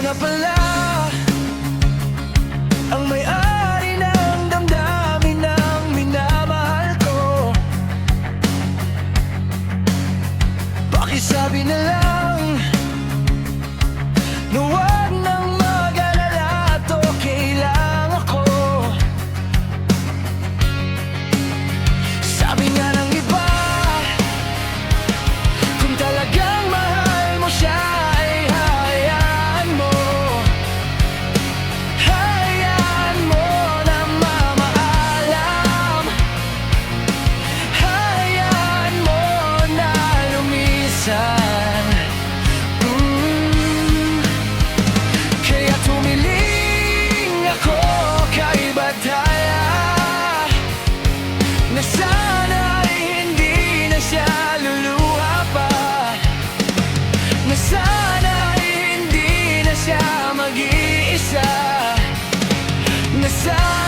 na pala ang may-ari ng damdamin ng minamahal ko. Pakisabi na lang na huwag nang mag-alala at okay lang ako. Sabi nga ng iba, kung talagang mahal mo siya ay hayaan mo. Hayaan mo na mamaalam. Hayaan mo na lumisan. Kaya tumiling ako kay Bataya, na sana ay hindi na siya luluha pa, na sana ay hindi na siya mag-iisa, na sana